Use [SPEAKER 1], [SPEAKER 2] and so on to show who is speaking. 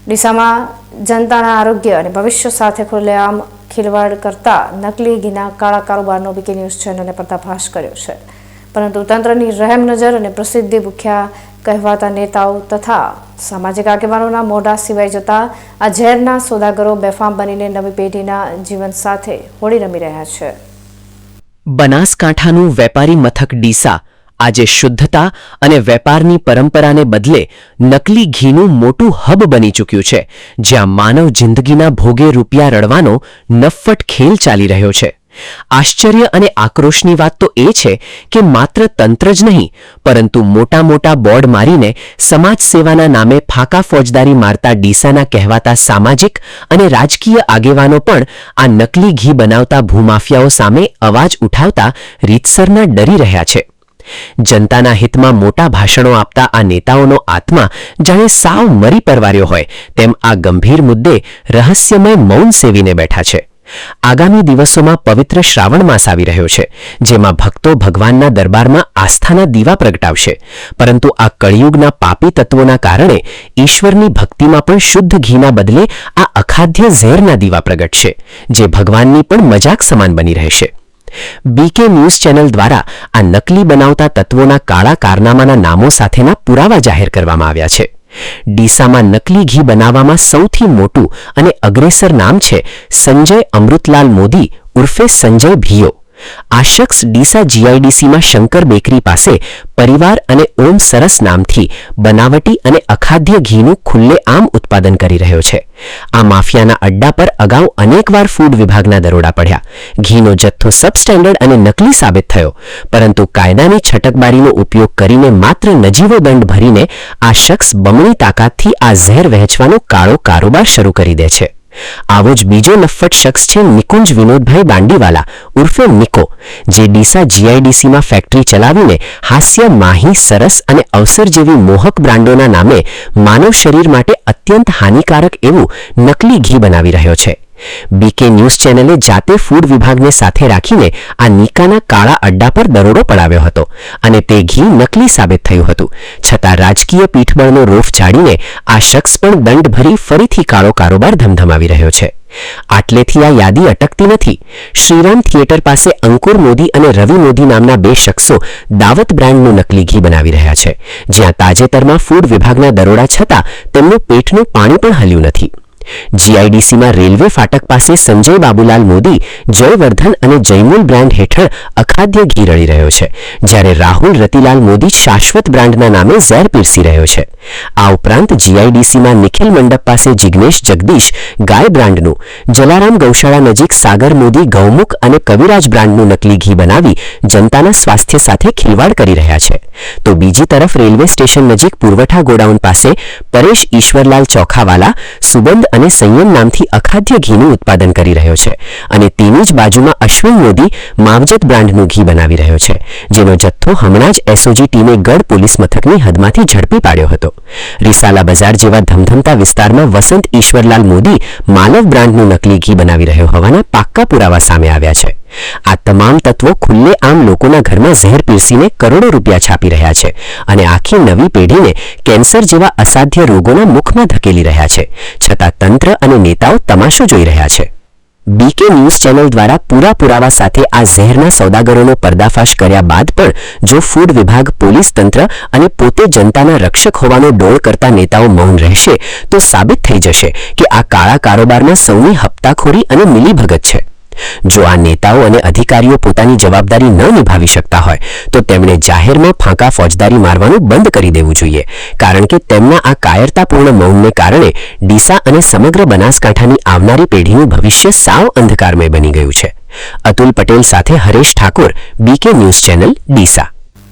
[SPEAKER 1] ડીસામાં જનતાના આરોગ્ય અને ભવિષ્ય સાથે ખુલ્લેઆમ ખિલવાડ કરતા નકલી ઘીના કાળા કારોબારનો બીકે ન્યૂઝ ચેનલે પર્દાફાશ કર્યો છે. પરંતુ તંત્રની રહેમ નજર અને પ્રસિદ્ધિ ભૂખ્યા કહેવાતા નેતાઓ તથા સામાજિક આગેવાનોના મોઢા સિવાય જતા આ ઝેરના સોદાગરો બેફામ બનીને નવી પેઢીના જીવન સાથે હોળી રમી રહ્યા છે.
[SPEAKER 2] બનાસકાંઠાનું વેપારી મથક ડીસા આજે શુદ્ધતા અને વેપારની પરંપરાને બદલે નકલી ઘીનું મોટું હબ બની ચૂક્યું છે, જ્યાં માનવ જિંદગીના ભોગે રૂપિયા રળવાનો નફ્ફટ ખેલ ચાલી રહ્યો છે. આશ્ચર્ય અને આક્રોશની વાત તો એ છે કે માત્ર તંત્ર જ નહીં, પરંતુ મોટા મોટા બોર્ડ મારીને સમાજ સેવાના નામે ફાંકા ફોજદારી મારતા ડીસાના કહેવાતા સામાજિક અને રાજકીય આગેવાનો પણ આ નકલી ઘી બનાવતા ભૂમાફિયાઓ સામે અવાજ ઉઠાવતા રીતસરના ડરી રહ્યા છે. જનતાના હિતમાં મોટા ભાષણો આપતા આ નેતાઓનો આત્મા જાણે સાવ મરી પરવાર્યો હોય તેમ આ ગંભીર મુદ્દે રહસ્યમય મૌન સેવીને બેઠા છે. આગામી દિવસોમાં પવિત્ર શ્રાવણ માસ આવી રહ્યો છે, જેમાં ભક્તો ભગવાનના દરબારમાં આસ્થાના દીવા પ્રગટાવશે. પરંતુ આ કળિયુગના પાપી તત્વોના કારણે ઈશ્વરની ભક્તિમાં પણ શુદ્ધ ઘીના બદલે આ અખાદ્ય ઝેરના દીવા પ્રગટશે, જે ભગવાનની પણ મજાક સમાન બની રહેશે. બીકે ન્યૂઝ ચેનલ દ્વારા આ નકલી બનાવતા તત્વોના કાળા કારનામાના નામો સાથેના પુરાવા જાહેર કરવામાં આવ્યા છે. ડીસામાં નકલી ઘી બનાવવામાં સૌથી મોટું અને અગ્રેસર નામ છે સંજય અમૃતલાલ મોદી ઉર્ફે સંજય ભીયો. આ શખ્સ ડીસા જીઆઈડીસીમાં શંકર બેકરી પાસે પરિવાર અને ઓમ સરસ નામથી બનાવટી અને અખાદ્ય ઘીનું ખુલ્લેઆમ ઉત્પાદન કરી રહ્યો છે. આ માફિયાના અડ્ડા પર અગાઉ અનેકવાર ફૂડ વિભાગના દરોડા પડ્યા. ઘીનો જથ્થો સબસ્ટેન્ડર્ડ અને નકલી સાબિત થયો, પરંતુ કાયદાની છટકબારીનો ઉપયોગ કરીને માત્ર નજીવો દંડ ભરીને આ શખ્સ બમણી તાકાતથી આ ઝેર વહેંચવાનો કાળો કારોબાર શરૂ કરી દે છે. આવો જ બીજો નફ્ફટ શખ્સ છે નિકુંજ વિનોદભાઈ બાંડીવાલા ઉર્ફે નિકો, જે ડીસા જીઆઈડીસીમાં ફેક્ટરી ચલાવીને હાસ્ય, માહી, સરસ અને અવસર જેવી મોહક બ્રાન્ડોના નામે માનવ શરીર માટે અત્યંત હાનિકારક એવું નકલી ઘી બનાવી રહ્યો છે. બીકે ન્યૂઝ ચેનલે જાતે ફૂડ વિભાગને સાથે રાખીને આ નિકાના કાળા અડ્ડા પર દરોડો પડાવ્યો હતો અને તે ઘી નકલી સાબિત થયું હતું. છતાં રાજકીય પીઠબળનો રોફ જાળીને આ શખ્સ પણ દંડ ભરી ફરીથી કાળો કારોબાર ધમધમાવી રહ્યો છે. આટલેથી આ યાદી અટકતી નથી. શ્રીરામ થિયેટર પાસે અંકુર મોદી અને રવિ મોદી નામના બે શખ્સો દાવત બ્રાન્ડનું નકલી ઘી બનાવી રહ્યા છે, જ્યાં તાજેતરમાં ફૂડ વિભાગના દરોડા છતાં તેમનું પેટનું પાણી પણ હલ્યું નથી. જીઆઈડીસીમાં રેલવે ફાટક પાસે સંજય બાબુલાલ મોદી જયવર્ધન અને જયમૂલ બ્રાન્ડ હેઠળ અખાદ્ય ઘી રળી રહ્યો છે, જ્યારે રાહુલ રતિલાલ મોદી શાશ્વત બ્રાન્ડના નામે ઝેર પીરસી રહ્યો છે. આ ઉપરાંત જીઆઈડીસીમાં નિખિલ મંડપ પાસે જિગ્નેશ જગદીશ ગાય બ્રાન્ડનું, જલારામ ગૌશાળા નજીક સાગર મોદી ગૌમુખ અને કવિરાજ બ્રાન્ડનું નકલી ઘી બનાવી જનતાના સ્વાસ્થ્ય સાથે ખિલવાડ કરી રહ્યા છે. તો બીજી તરફ રેલવે સ્ટેશન નજીક પુરવઠા ગોડાઉન પાસે પરેશ ઈશ્વરલાલ ચોખાવાલા સુગંધ અને સંયમ નામથી અખાદ્ય ઘીનું ઉત્પાદન કરી રહ્યો છે, અને તેની જ બાજુમાં અશ્વિન મોદી માવજત બ્રાન્ડનું ઘી બનાવી રહ્યો છે, જેનો જથ્થો હમણાં જ એસઓજી ટીમે ગઢ પોલીસ મથકની હદમાંથી ઝડપી પાડ્યો હતો. રિસાલા બજાર જેવા ધમધમતા વિસ્તારમાં વસંત ઈશ્વરલાલ મોદી માલવ બ્રાન્ડનું નકલી ઘી બનાવી રહ્યો હોવાના પાક્કા પુરાવા સામે આવ્યા છે. આ તમામ તત્વો ખુલ્લેઆમ લોકોના ઘરમાં ઝેર પીરસીને કરોડો રૂપિયા છાપી રહ્યા છે અને આખી નવી પેઢીને કેન્સર જેવા અસાધ્ય રોગોના મુખમાં ધકેલી રહ્યા છે. છતાં તંત્ર અને નેતાઓ તમાશો જોઈ રહ્યા છે. બીકે ન્યૂઝ ચેનલ દ્વારા પૂરા પુરાવા સાથે આ ઝેરના સોદાગરોનો પર્દાફાશ કર્યા બાદ પણ જો ફૂડ વિભાગ, પોલીસ તંત્ર અને પોતે જનતાના રક્ષક હોવાનો ડોળ કરતા નેતાઓ મૌન રહેશે તો સાબિત થઈ જશે કે આ કાળા કારોબારમાં સૌની હપ્તાખોરી અને મિલીભગત છે. જો આ નેતાઓ અને અધિકારીઓ પોતાની જવાબદારી ન નિભાવી શકતા હોય તો તેમણે જાહેરમાં ફાંકા ફોજદારી મારવાનું બંધ કરી દેવું જોઈએ, કારણ કે તેમના આ કાયરતાપૂર્ણ મૌનને કારણે ડીસા અને સમગ્ર બનાસકાંઠાની આવનારી પેઢીનું ભવિષ્ય સાવ અંધકારમય બની ગયું છે. અતુલ પટેલ સાથે Haresh Thakor, BK news channel, Deesa.